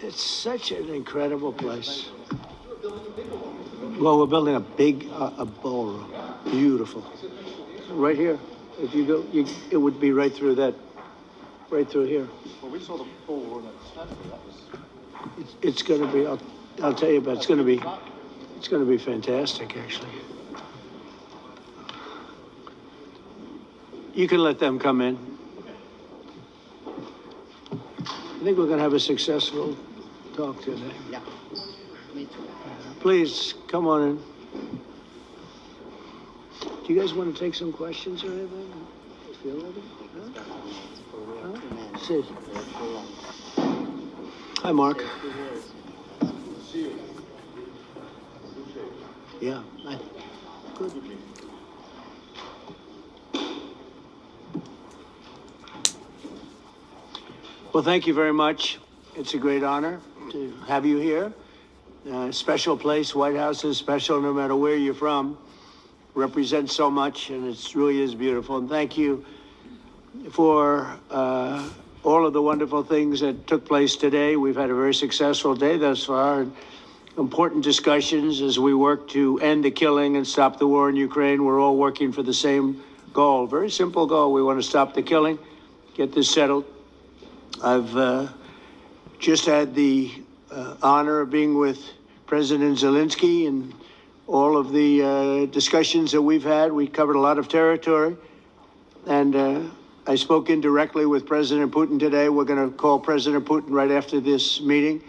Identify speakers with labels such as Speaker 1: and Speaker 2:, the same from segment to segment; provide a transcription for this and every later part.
Speaker 1: It's such an incredible place. Well, we're building a big a ballroom. Beautiful. Right here. If you go, it would be right through that, right through here.
Speaker 2: Well, we saw the ballroom at Stanford. That was.
Speaker 1: It's going to be. I'll tell you, but it's going to be. It's going to be fantastic, actually. You can let them come in. I think we're going to have a successful talk today.
Speaker 3: Yeah, me too.
Speaker 1: Please, come on in. Do you guys want to take some questions or anything? Feel ready? Huh? Sit. Hi, Mark. Yeah, good. Well, thank you very much. It's a great honor to have you here. Special place. White House is special no matter where you're from. Represents so much, and it really is beautiful. And thank you for all of the wonderful things that took place today. We've had a very successful day thus far. And important discussions as we work to end the killing and stop the war in Ukraine. We're all working for the same goal. Very simple goal. We want to stop the killing, get this settled. I've just had the honor of being with President Zelensky and all of the discussions that we've had. We covered a lot of territory, and I spoke indirectly with President Putin today. We're going to call President Putin right after this meeting.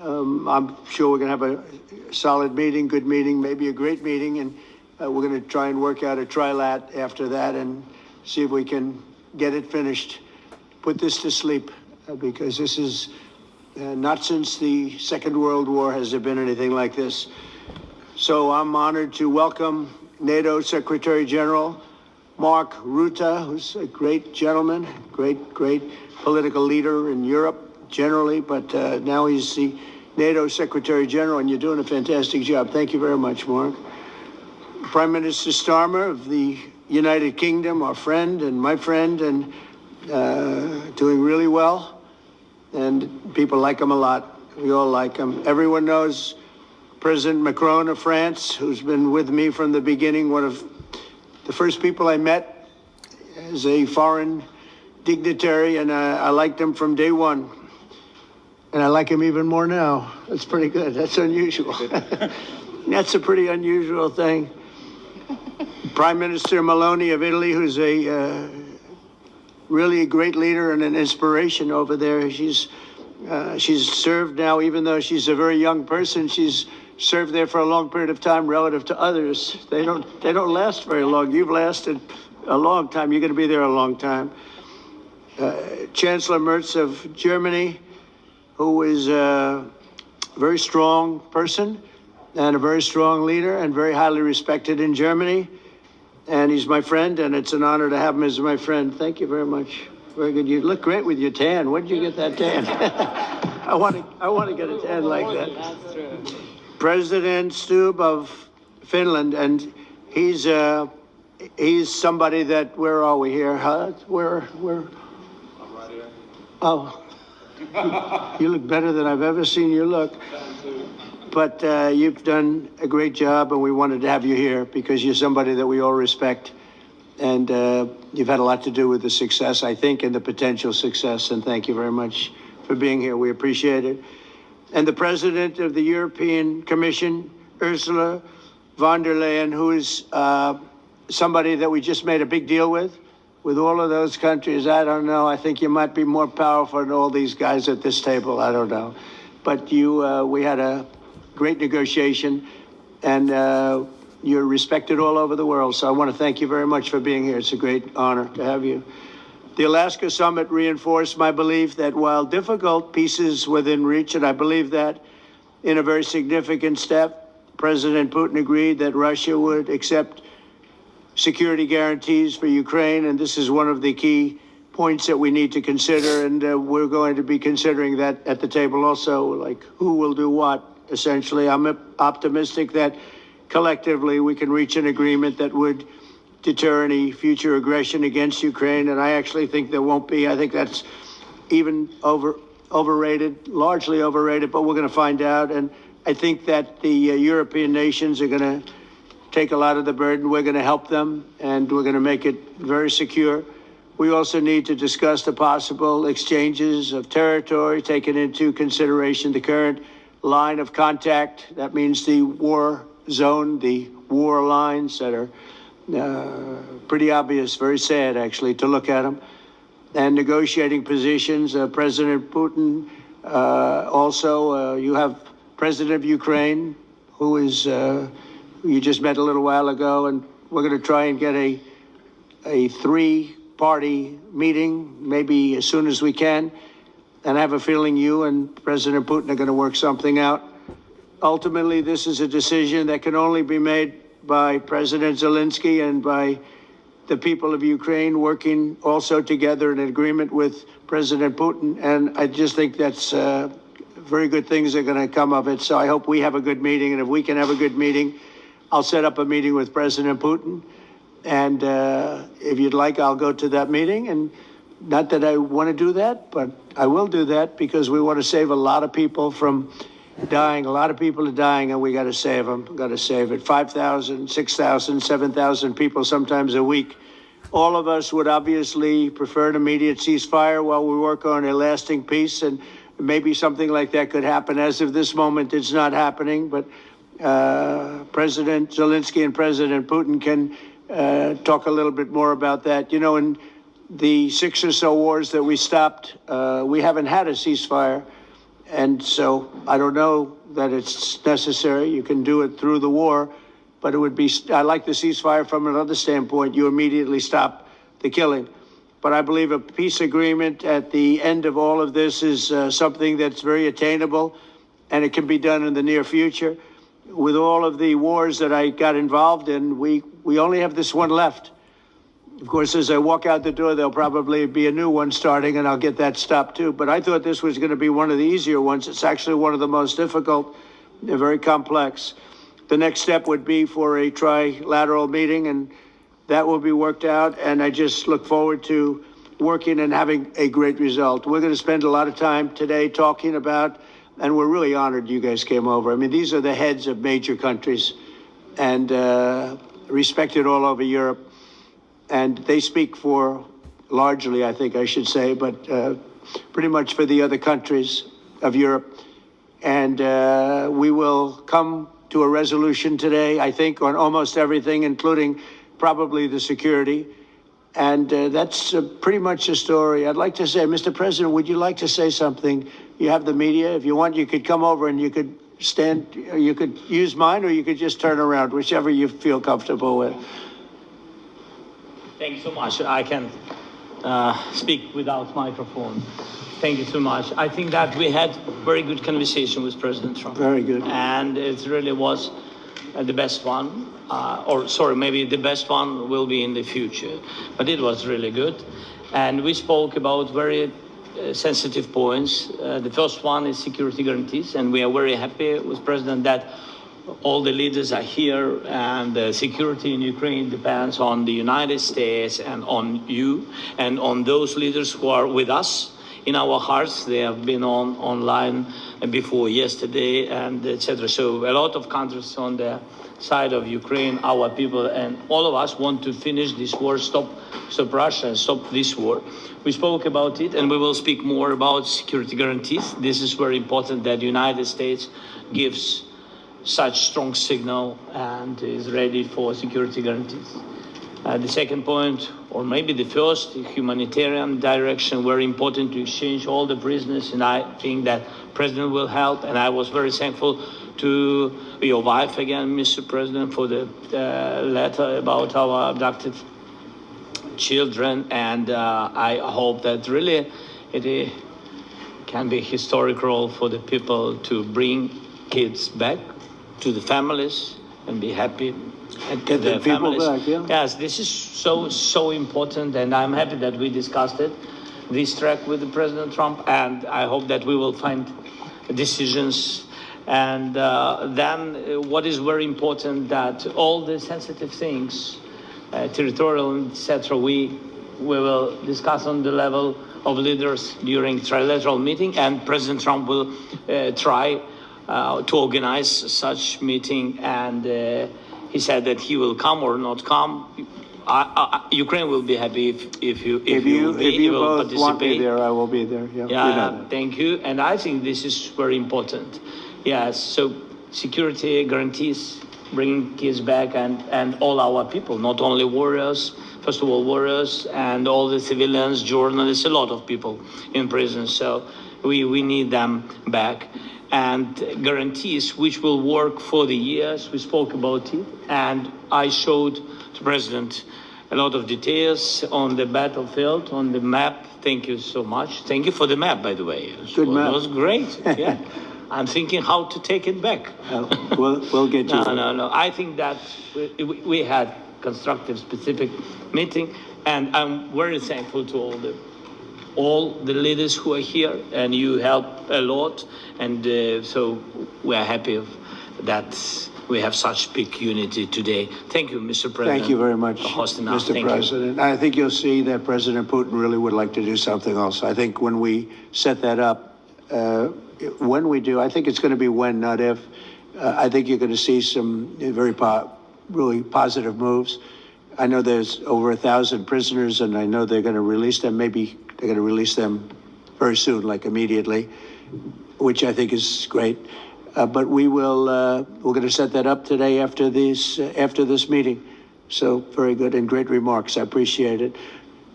Speaker 1: I'm sure we're going to have a solid meeting, good meeting, maybe a great meeting, and we're going to try and work out a trilat after that and see if we can get it finished. Put this to sleep, because this is not since the Second World War has there been anything like this. So I'm honored to welcome NATO Secretary General Mark Rutte, who's a great gentleman, great political leader in Europe generally, but now he's the NATO Secretary General, and you're doing a fantastic job. Thank you very much, Mark. Prime Minister Starmer of the United Kingdom, our friend and my friend, and doing really well, and people like him a lot. We all like him. Everyone knows President Macron of France, who's been with me from the beginning, one of the first people I met as a foreign dignitary, and I liked him from day one. And I like him even more now. That's pretty good. That's unusual. That's a pretty unusual thing. Prime Minister Meloni of Italy, who's a really a great leader and an inspiration over there. She's served now, even though she's a very young person, she's served there for a long period of time relative to others. They don't last very long. You've lasted a long time. You're going to be there a long time. Chancellor Merz of Germany, who is a very strong person and a very strong leader and very highly respected in Germany. And he's my friend, and it's an honor to have him as my friend. Thank you very much. Very good. You look great with your tan. Where did you get that tan? I want to get a tan like that.
Speaker 3: That's true.
Speaker 1: President Stubb of Finland, and he's somebody that, where are we here? Huh? Where?
Speaker 2: I'm right here.
Speaker 1: Oh, you look better than I've ever seen you look. But you've done a great job, and we wanted to have you here because you're somebody that we all respect. And you've had a lot to do with the success, I think, and the potential success. And thank you very much for being here. We appreciate it. And the President of the European Commission, Ursula von der Leyen, who is somebody that we just made a big deal with all of those countries. I don't know. I think you might be more powerful than all these guys at this table. I don't know. But we had a great negotiation, and you're respected all over the world. So I want to thank you very much for being here. It's a great honor to have you. The Alaska Summit reinforced my belief that while difficult, peace is within reach, and I believe that in a very significant step, President Putin agreed that Russia would accept security guarantees for Ukraine, and this is one of the key points that we need to consider, and we're going to be considering that at the table also, like who will do what, essentially. I'm optimistic that collectively we can reach an agreement that would deter any future aggression against Ukraine, and I actually think there won't be. I think that's even overrated, largely overrated, but we're going to find out. And I think that the European nations are going to take a lot of the burden. We're going to help them, and we're going to make it very secure. We also need to discuss the possible exchanges of territory, taking into consideration the current line of contact. That means the war zone, the war lines that are pretty obvious, very sad, actually, to look at them. And negotiating positions. President Putin, also, you have President of Ukraine, who is, you just met a little while ago, and we're going to try and get a three-party meeting, maybe as soon as we can. And I have a feeling you and President Putin are going to work something out. Ultimately, this is a decision that can only be made by President Zelensky and by the people of Ukraine working also together in agreement with President Putin. And I just think that's very good things are going to come of it. So I hope we have a good meeting. And if we can have a good meeting, I'll set up a meeting with President Putin. And if you'd like, I'll go to that meeting. And not that I want to do that, but I will do that because we want to save a lot of people from dying. A lot of people are dying, and we got to save them. Got to save it. 5,000, 6,000, 7,000 people sometimes a week. All of us would obviously prefer an immediate ceasefire while we work on a lasting peace, and maybe something like that could happen. As of this moment, it's not happening, but President Zelensky and President Putin can talk a little bit more about that. You know, in the 6 or so wars that we stopped, we haven't had a ceasefire. And so I don't know that it's necessary. You can do it through the war, but it would be, I like the ceasefire from another standpoint. You immediately stop the killing. But I believe a peace agreement at the end of all of this is something that's very attainable, and it can be done in the near future. With all of the wars that I got involved in, we only have this one left. Of course, as I walk out the door, there'll probably be a new one starting, and I'll get that stopped too. But I thought this was going to be one of the easier ones. It's actually one of the most difficult. They're very complex. The next step would be for a trilateral meeting, and that will be worked out. And I just look forward to working and having a great result. We're going to spend a lot of time today talking about, and we're really honored you guys came over. I mean, these are the heads of major countries and respected all over Europe. And they speak for, largely, I think I should say, but pretty much for the other countries of Europe. And we will come to a resolution today, I think, on almost everything, including probably the security. And that's pretty much the story. I'd like to say, Mr. President, would you like to say something? You have the media. If you want, you could come over and you could stand, you could use mine, or you could just turn around, whichever you feel comfortable with.
Speaker 4: Thank you so much. I can speak without microphone. Thank you so much. I think that we had very good conversation with President Trump.
Speaker 1: Very good.
Speaker 4: And it really was the best one. Maybe the best one will be in the future. But it was really good. And we spoke about very sensitive points. The first one is security guarantees. And we are very happy with President that all the leaders are here, and the security in Ukraine depends on the United States and on you and on those leaders who are with us in our hearts. They have been online before yesterday, and etc. So a lot of countries on the side of Ukraine, our people, and all of us want to finish this war, stop Russia, and stop this war. We spoke about it, and we will speak more about security guarantees. This is very important that the United States gives such strong signal and is ready for security guarantees. The second point, or maybe the first, humanitarian direction, very important to exchange all the prisoners, and I think that President will help. And I was very thankful to your wife again, Mr. President, for the letter about our abducted children, and I hope that really it can be historical for the people to bring kids back to the families and be happy and
Speaker 1: get the people back, yeah.
Speaker 4: Yes, this is so important, and I'm happy that we discussed it, this track with the President Trump, and I hope that we will find decisions. And then what is very important, that all the sensitive things, territorial, etc., we will discuss on the level of leaders during trilateral meeting, and President Trump will try to organize such meeting, and he said that he will come or not come. Ukraine will be happy if you will
Speaker 1: both want me
Speaker 4: participate.
Speaker 1: there, I will be there. Yeah,
Speaker 4: Yeah, thank you. And I think this is very important. Yes, so security guarantees, bringing kids back, and all our people, not only warriors, first of all, warriors and all the civilians, journalists, a lot of people in prison. So we need them back. And guarantees which will work for the years. We spoke about it. And I showed the President a lot of details on the battlefield, on the map. Thank you so much. Thank you for the map, by the way.
Speaker 1: Good map.
Speaker 4: It was great. Yeah. I'm thinking how to take it back.
Speaker 1: We'll get you.
Speaker 4: No. I think that we had constructive, specific meeting, and I'm very thankful to all the leaders who are here, and you help a lot, and so we are happy that we have such big unity today. Thank you, Mr. President.
Speaker 1: Thank you very much,
Speaker 4: for hosting us.
Speaker 1: Mr.
Speaker 4: Thank
Speaker 1: President. I think you'll see that President Putin really would like to do something else. I think when we set that up, when we do, I think it's going to be when, not if. I think you're going to see some really positive moves. I know there's over 1,000 prisoners, and I know they're going to release them. Maybe they're going to release them very soon, like immediately, which I think is great. But we're going to set that up today after this meeting. So very good and great remarks. I appreciate it.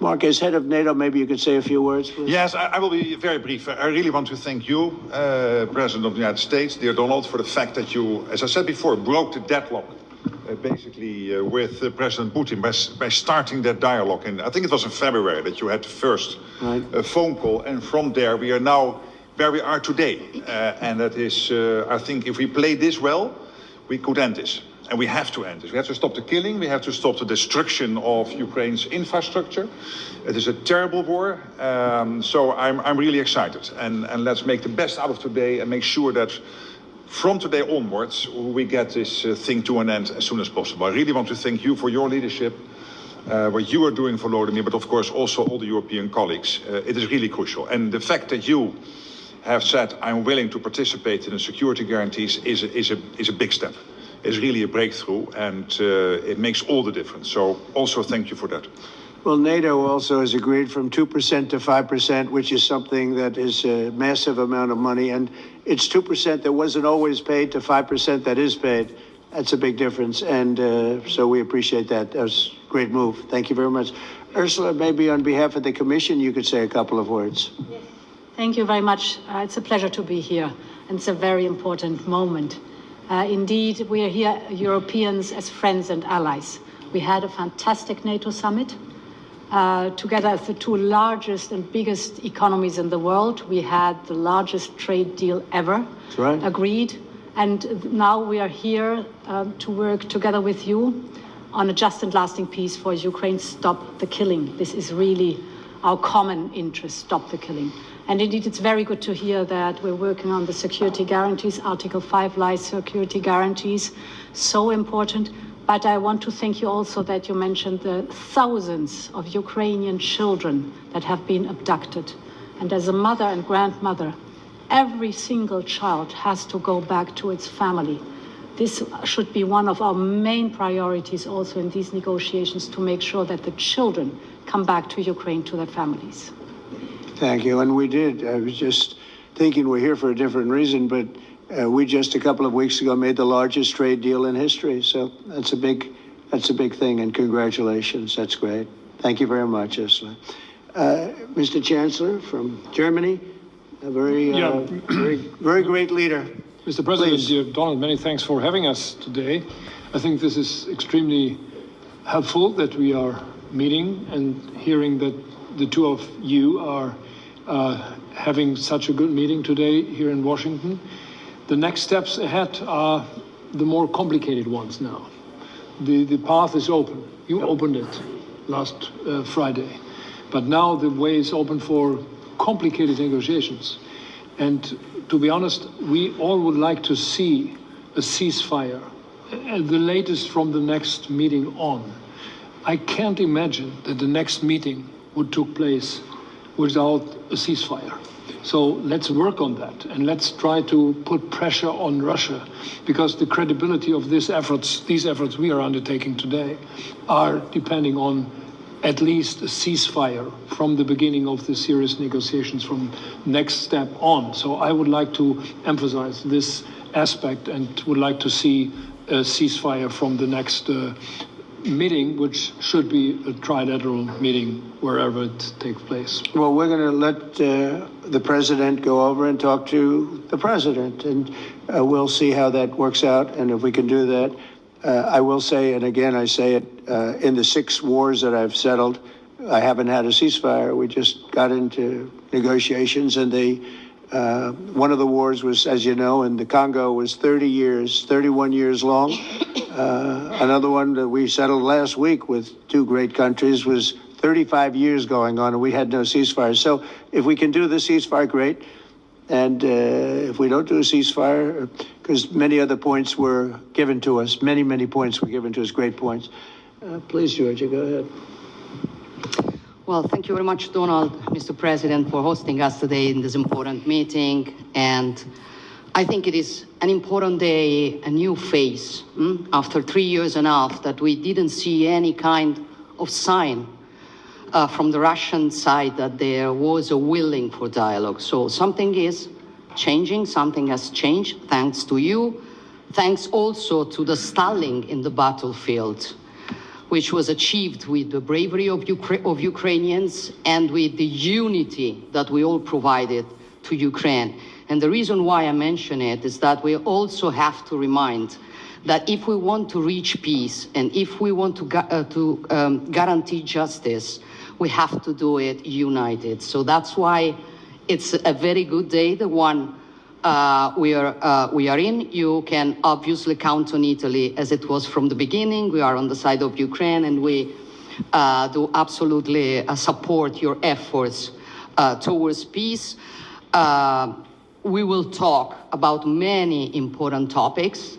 Speaker 1: Mark, as head of NATO, maybe you could say a few words, please.
Speaker 5: Yes, I will be very brief. I really want to thank you, President of the United States, dear Donald, for the fact that you, as I said before, broke the deadlock, basically with President Putin by starting that dialogue. And I think it was in February that you had the first phone call. And from there, we are now where we are today. And that is, I think, if we play this well, we could end this. And we have to end this. We have to stop the killing. We have to stop the destruction of Ukraine's infrastructure. It is a terrible war. So I'm really excited. And let's make the best out of today and make sure that from today onwards, we get this thing to an end as soon as possible. I really want to thank you for your leadership, what you are doing for Volodymyr, but of course also all the European colleagues. It is really crucial. And the fact that you have said, I'm willing to participate in the security guarantees is a big step. It's really a breakthrough, and it makes all the difference. So also thank you for that.
Speaker 1: Well, NATO also has agreed from 2% to 5%, which is something that is a massive amount of money. And it's 2% that wasn't always paid to 5% that is paid. That's a big difference. And so we appreciate that. That was a great move. Thank you very much. Ursula, maybe on behalf of the Commission, you could say a couple of words.
Speaker 6: Yes. Thank you very much. It's a pleasure to be here. And it's a very important moment. Indeed, we are here, Europeans, as friends and allies. We had a fantastic NATO summit. Together as the two largest and biggest economies in the world, we had the largest trade deal ever agreed. And now we are here to work together with you on a just and lasting peace for Ukraine. Stop the killing. This is really our common interest, stop the killing. And indeed, it's very good to hear that we're working on the security guarantees, Article 5 life security guarantees, so important. But I want to thank you also that you mentioned the thousands of Ukrainian children that have been abducted. And as a mother and grandmother, every single child has to go back to its family. This should be one of our main priorities also in these negotiations, to make sure that the children come back to Ukraine, to their families.
Speaker 1: Thank you. And we did. I was just thinking we're here for a different reason, but we just a couple of weeks ago made the largest trade deal in history. So that's a big thing. And congratulations. That's great. Thank you very much, Ursula. Mr. Chancellor from Germany, a very great leader.
Speaker 7: Mr. President,
Speaker 1: Please.
Speaker 7: dear Donald, many thanks for having us today. I think this is extremely helpful that we are meeting and hearing that the two of you are having such a good meeting today here in Washington. The next steps ahead are the more complicated ones now. The path is open. You opened it last Friday. But now the way is open for complicated negotiations. And to be honest, we all would like to see a ceasefire, the latest from the next meeting on. I can't imagine that the next meeting would take place without a ceasefire. So let's work on that, and let's try to put pressure on Russia, because the credibility of these efforts we are undertaking today, are depending on at least a ceasefire from the beginning of the serious negotiations from next step on. So I would like to emphasize this aspect and would like to see a ceasefire from the next meeting, which should be a trilateral meeting wherever it takes place.
Speaker 1: Well, we're going to let the president go over and talk to the president, and we'll see how that works out. And if we can do that, I will say, and again, I say it, in the 6 wars that I've settled, I haven't had a ceasefire. We just got into negotiations, and one of the wars was, as you know, in the Congo was 31 years long. Another one that we settled last week with 2 great countries was 35 years going on, and we had no ceasefire. So if we can do the ceasefire, great. And if we don't do a ceasefire, because many other points were given to us, many points were given to us, great points. Please, Georgia, go ahead.
Speaker 3: Well, thank you very much, Donald, Mr. President, for hosting us today in this important meeting. And I think it is an important day, a new phase, after 3 years and a half that we didn't see any kind of sign from the Russian side that there was a willing for dialogue. So something is changing, something has changed, thanks to you. Thanks also to the stalling in the battlefield, which was achieved with the bravery of Ukrainians and with the unity that we all provided to Ukraine. And the reason why I mention it is that we also have to remind that if we want to reach peace and if we want to guarantee justice, we have to do it united. So that's why it's a very good day, the one we are in. You can obviously count on Italy as it was from the beginning. We are on the side of Ukraine, and we do absolutely support your efforts towards peace. We will talk about many important topics.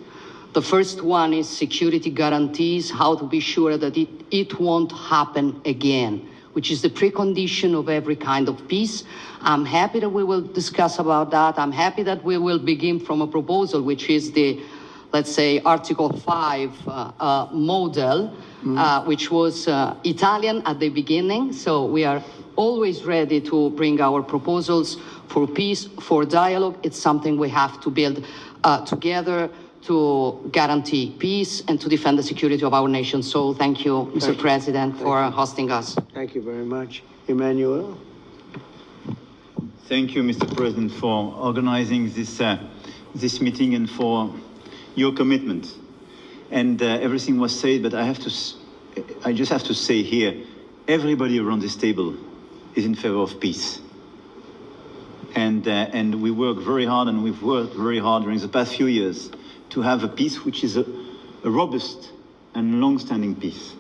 Speaker 3: The first one is security guarantees, how to be sure that it won't happen again, which is the precondition of every kind of peace. I'm happy that we will discuss about that. I'm happy that we will begin from a proposal, which is the, let's say, Article 5 model, which was Italian at the beginning. So we are always ready to bring our proposals for peace, for dialogue. It's something we have to build together to guarantee peace and to defend the security of our nation. So thank you, Mr. President, for hosting us.
Speaker 1: Thank you very much. Emmanuel?
Speaker 8: Thank you, Mr. President, for organizing this meeting and for your commitment. And everything was said, but I just have to say here, everybody around this table is in favor of peace. And we work very hard, and we've worked very hard during the past few years to have a peace which is a robust and long-standing peace.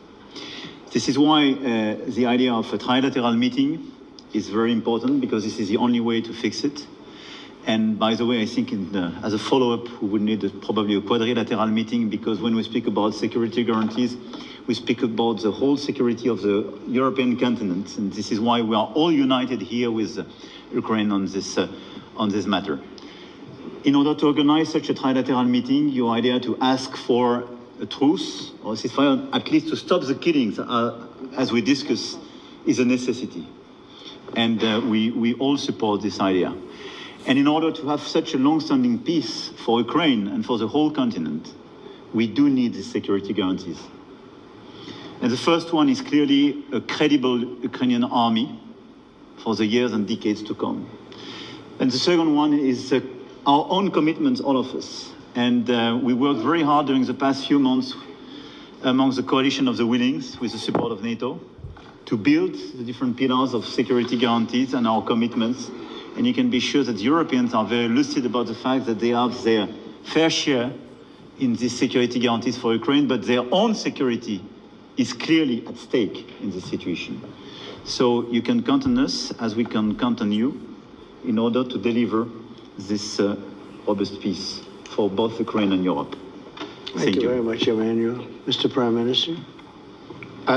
Speaker 8: This is why the idea of a trilateral meeting is very important, because this is the only way to fix it. And by the way, I think as a follow-up, we would need probably a quadrilateral meeting, because when we speak about security guarantees, we speak about the whole security of the European continent. And this is why we are all united here with Ukraine on this matter. In order to organize such a trilateral meeting, your idea to ask for a truce or a ceasefire, at least to stop the killings, as we discussed, is a necessity. And we all support this idea. And in order to have such a long-standing peace for Ukraine and for the whole continent, we do need the security guarantees. And the first one is clearly a credible Ukrainian army for the years and decades to come. And the second one is our own commitments, all of us. And we worked very hard during the past few months amongst the coalition of the willings, with the support of NATO, to build the different pillars of security guarantees and our commitments. And you can be sure that Europeans are very lucid about the fact that they have their fair share in these security guarantees for Ukraine, but their own security is clearly at stake in this situation. So you can count on us, as we can count on you, in order to deliver this robust peace for both Ukraine and Europe.
Speaker 1: Thank you very much, Emmanuel. Mr. Prime Minister?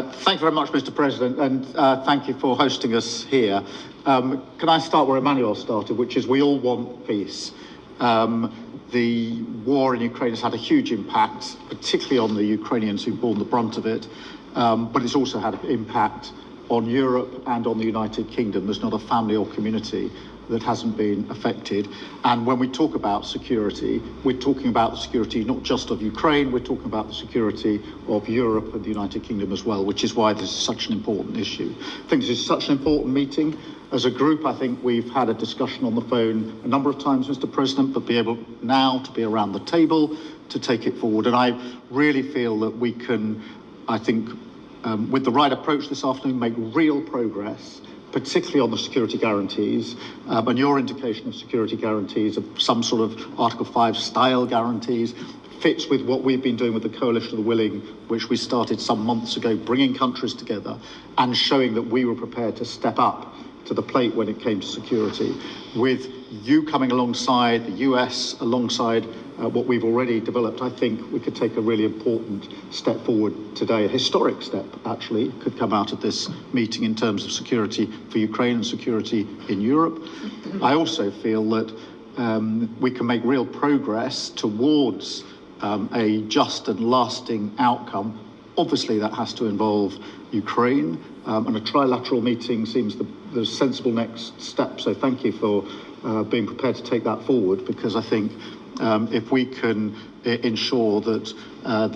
Speaker 2: Thank you very much, Mr. President, and thank you for hosting us here. Can I start where Emmanuel started, which is we all want peace. The war in Ukraine has had a huge impact, particularly on the Ukrainians who've borne the brunt of it, but it's also had an impact on Europe and on the United Kingdom. There's not a family or community that hasn't been affected. And when we talk about security, we're talking about the security not just of Ukraine, we're talking about the security of Europe and the United Kingdom as well, which is why this is such an important issue. I think this is such an important meeting. As a group, I think we've had a discussion on the phone a number of times, Mr. President, but be able now to be around the table to take it forward. And I really feel that we can, I think, with the right approach this afternoon, make real progress, particularly on the security guarantees, and your indication of security guarantees of some sort of Article 5 style guarantees fits with what we've been doing with the Coalition of the Willing, which we started some months ago, bringing countries together and showing that we were prepared to step up to the plate when it came to security, with you coming alongside, the US alongside what we've already developed. I think we could take a really important step forward today, a historic step actually could come out of this meeting in terms of security for Ukraine and security in Europe. I also feel that we can make real progress towards a just and lasting outcome. Obviously that has to involve Ukraine, and a trilateral meeting seems the sensible next step. So thank you for being prepared to take that forward, because I think if we can ensure that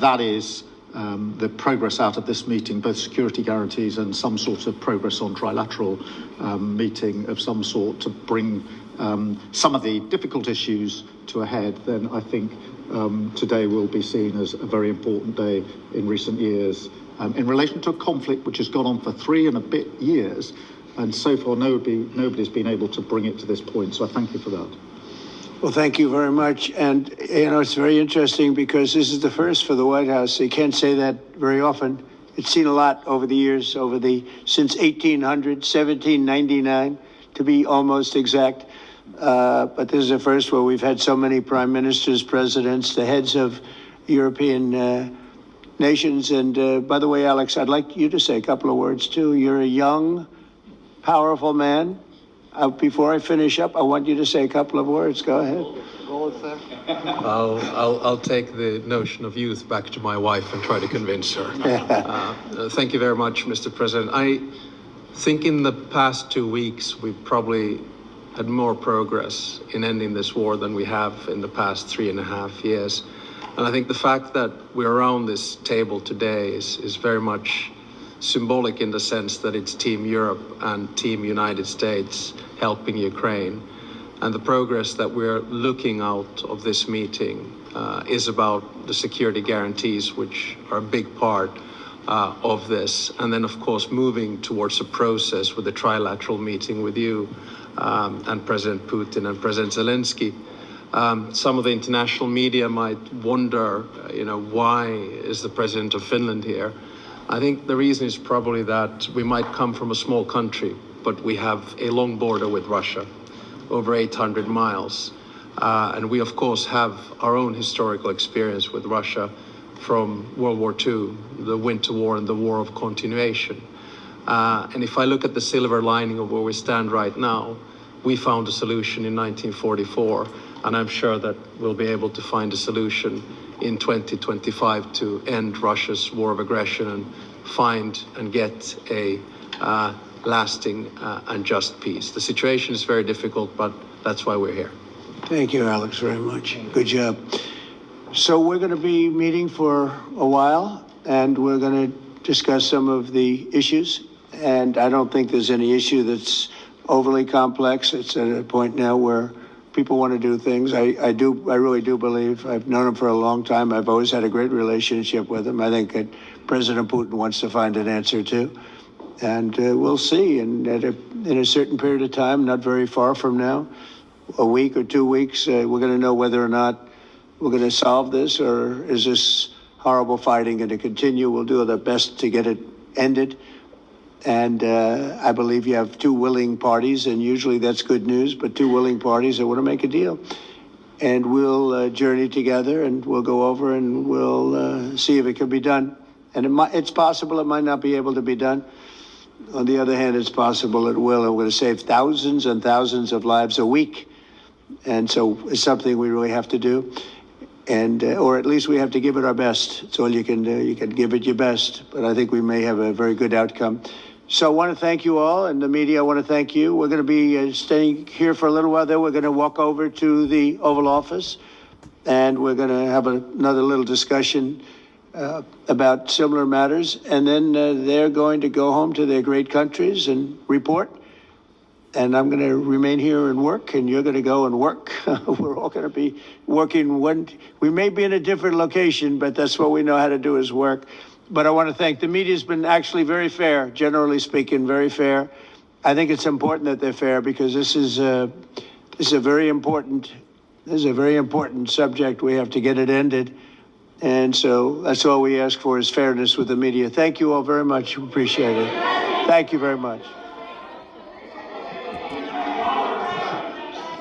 Speaker 2: that is the progress out of this meeting, both security guarantees and some sort of progress on trilateral meeting of some sort to bring some of the difficult issues to a head, then I think today will be seen as a very important day in recent years in relation to a conflict which has gone on for 3 and a bit years, and so far nobody's been able to bring it to this point. So I thank you for that.
Speaker 1: Well, thank you very much. And, you know, it's very interesting because this is the first for the White House. You can't say that very often. It's seen a lot over the years, since 1800, 1799, to be almost exact. But this is the first where we've had so many prime ministers, presidents, the heads of European nations. And by the way, Alex, I'd like you to say a couple of words too. You're a young, powerful man. Before I finish up, I want you to say a couple of words. Go ahead.
Speaker 9: I'll take the notion of youth back to my wife and try to convince her. Thank you very much, Mr. President. I think in the past 2 weeks, we've probably had more progress in ending this war than we have in the past 3.5 years. And I think the fact that we're around this table today is very much symbolic in the sense that it's Team Europe and Team United States helping Ukraine. And the progress that we're looking out of this meeting is about the security guarantees, which are a big part of this. And then, of course, moving towards a process with a trilateral meeting with you and President Putin and President Zelensky. Some of the international media might wonder, why is the President of Finland here? I think the reason is probably that we might come from a small country, but we have a long border with Russia, over 800 miles. And we, of course, have our own historical experience with Russia from World War II, the Winter War and the War of Continuation. And if I look at the silver lining of where we stand right now, we found a solution in 1944, and I'm sure that we'll be able to find a solution in 2025 to end Russia's war of aggression and find and get a lasting and just peace. The situation is very difficult, but that's why we're here.
Speaker 1: Thank you, Alex, very much. Good job. So we're going to be meeting for a while, and we're going to discuss some of the issues. And I don't think there's any issue that's overly complex. It's at a point now where people want to do things. I really do believe, I've known him for a long time. I've always had a great relationship with him. I think that President Putin wants to find an answer too. And we'll see. And in a certain period of time, not very far from now, a week or 2 weeks, we're going to know whether or not we're going to solve this, or is this horrible fighting going to continue? We'll do our best to get it ended. And I believe you have two willing parties, and usually that's good news, but two willing parties that want to make a deal. And we'll journey together, and we'll go over and we'll see if it can be done. And it's possible it might not be able to be done. On the other hand, it's possible it will. And we're going to save thousands and thousands of lives a week. And so it's something we really have to do. And, or at least we have to give it our best. It's all you can do. You can give it your best. But I think we may have a very good outcome. So I want to thank you all, and the media, I want to thank you. We're going to be staying here for a little while. Then we're going to walk over to the Oval Office, and we're going to have another little discussion about similar matters. And then they're going to go home to their great countries and report. And I'm going to remain here and work, and you're going to go and work. We're all going to be working. We may be in a different location, but that's what we know how to do is work. But I want to thank the media. Has been actually very fair, generally speaking, very fair. I think it's important that they're fair because this is a very important subject. We have to get it ended. And so that's all we ask for is fairness with the media. Thank you all very much. Appreciate it. Thank you very much.